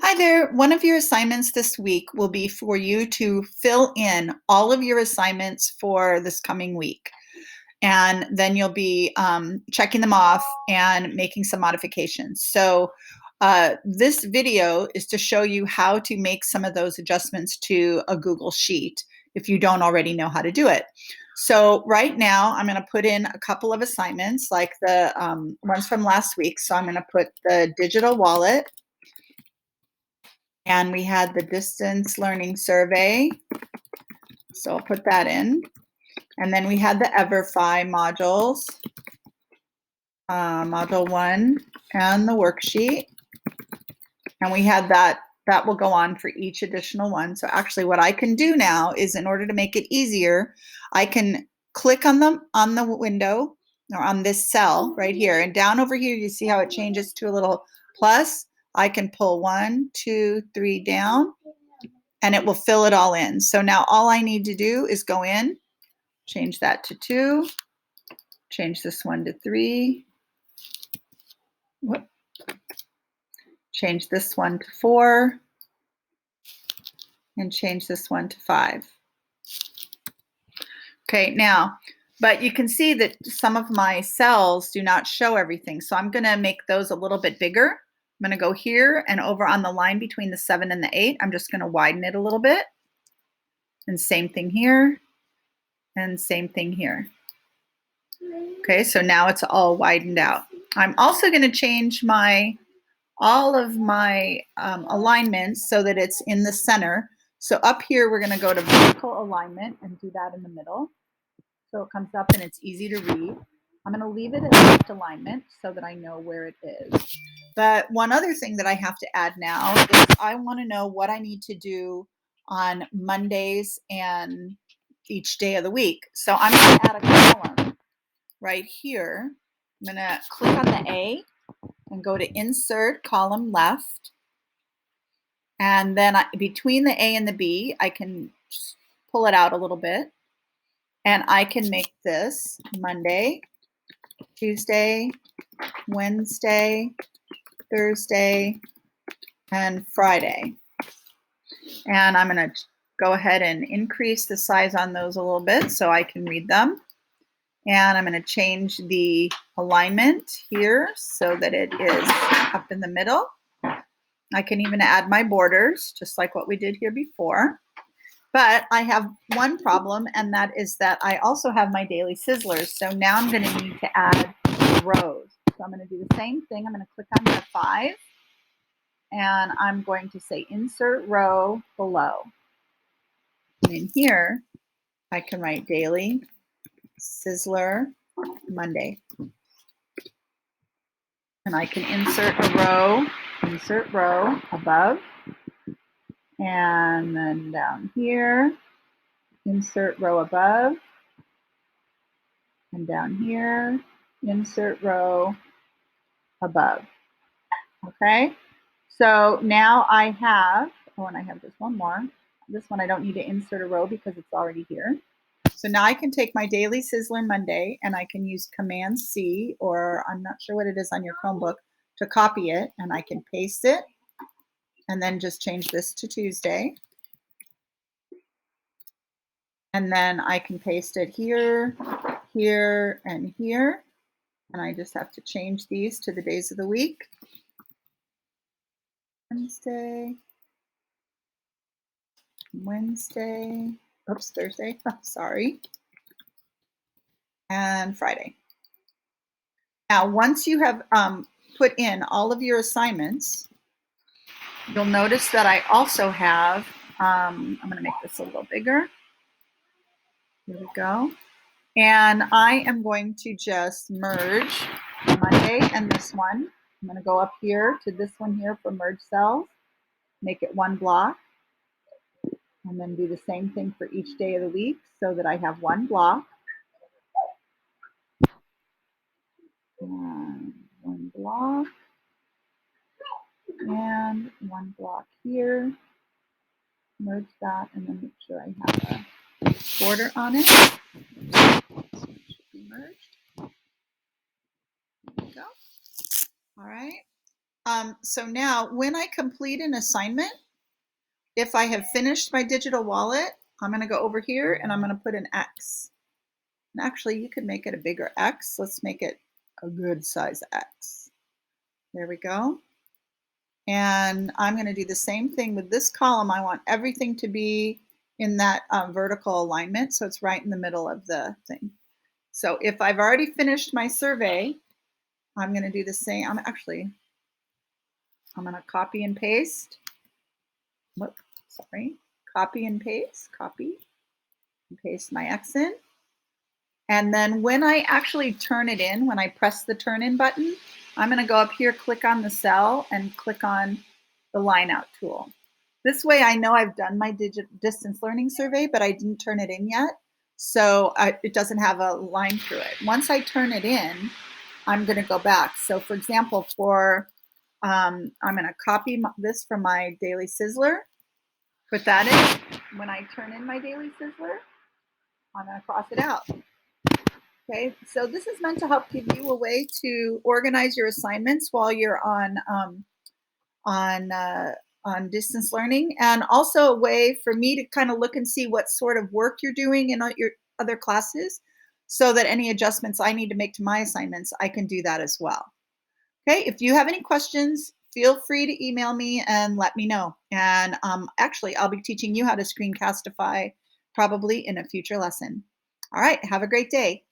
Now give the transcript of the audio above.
Hi there. One of your assignments this week will be for you to fill in all of your assignments for this coming week. And then you'll be checking them off and making some modifications. So this video is to show you how to make some of those adjustments to a Google Sheet if you don't already know how to do it. So right now, I'm going to put in a couple of assignments like the ones from last week. So I'm going to put the digital wallet, and we had the distance learning survey. So I'll put that in. And then we had the EverFi modules, module 1 and the worksheet. And we had that will go on for each additional one. So actually what I can do now is, in order to make it easier, I can click on the window or on this cell right here. And down over here, you see how it changes to a little plus. I can pull 1, 2, 3 down, and it will fill it all in. So now all I need to do is go in, change that to 2, change this one to 3, whoop, change this one to 4, and change this one to 5. Okay, now, but you can see that some of my cells do not show everything. So I'm gonna make those a little bit bigger. I'm gonna go here and over on the line between the 7 and the 8, I'm just gonna widen it a little bit. And same thing here, and same thing here. Okay, so now it's all widened out. I'm also going to change all of my alignments so that it's in the center. So up here, we're going to go to vertical alignment and do that in the middle. So it comes up and it's easy to read. I'm going to leave it at left alignment so that I know where it is. But one other thing that I have to add now is I want to know what I need to do on Mondays and each day of the week. So I'm going to add a column right here. I'm going to click on the A and go to Insert Column Left. And then between the A and the B, I can pull it out a little bit. And I can make this Monday, Tuesday, Wednesday, Thursday, and Friday. And I'm going to go ahead and increase the size on those a little bit so I can read them. And I'm going to change the alignment here so that it is up in the middle. I can even add my borders, just like what we did here before. But I have one problem, and that is that I also have my daily sizzlers. So now I'm going to need to add rows. So I'm going to do the same thing. I'm going to click on the 5, and I'm going to say Insert Row Below. And in here, I can write Daily Sizzler Monday. And I can insert row above, and then down here, insert row above, and down here, insert row above. Okay, so now I have, oh, and I have just one more. This one I don't need to insert a row because it's already here. So now I can take my Daily Sizzler Monday and I can use Command C, or I'm not sure what it is on your Chromebook, to copy it, and I can paste it and then just change this to Tuesday. And then I can paste it here, here, and here. And I just have to change these to the days of the week. Wednesday, Thursday, sorry, and Friday. Now, once you have put in all of your assignments, you'll notice that I also have, I'm going to make this a little bigger. Here we go. And I am going to just merge Monday and this one. I'm going to go up here to this one here for merge cells, make it one block, and then do the same thing for each day of the week so that I have one block. And one block, and one block here. Merge that, and then make sure I have a border on it. So it should be merged. There we go. All right. So now when I complete an assignment, if I have finished my digital wallet, I'm going to go over here and I'm going to put an X. And actually, you could make it a bigger X. Let's make it a good size X. There we go. And I'm going to do the same thing with this column. I want everything to be in that vertical alignment, so it's right in the middle of the thing. So if I've already finished my survey, I'm going to do the same. I'm going to copy and paste. Whoop, sorry. Copy and paste. Copy and paste my X in. And then when I actually turn it in, when I press the turn in button, I'm going to go up here, click on the cell, and click on the line out tool. This way I know I've done my distance learning survey, but I didn't turn it in yet. So it doesn't have a line through it. Once I turn it in, I'm going to go back. So for example, I'm going to copy this from my Daily Sizzler, put that in. When I turn in my Daily Sizzler, I'm going to cross it out. Okay, so this is meant to help give you a way to organize your assignments while you're on distance learning, and also a way for me to kind of look and see what sort of work you're doing in your other classes, so that any adjustments I need to make to my assignments, I can do that as well. Okay, if you have any questions, feel free to email me and let me know. And actually, I'll be teaching you how to Screencastify probably in a future lesson. All right, have a great day.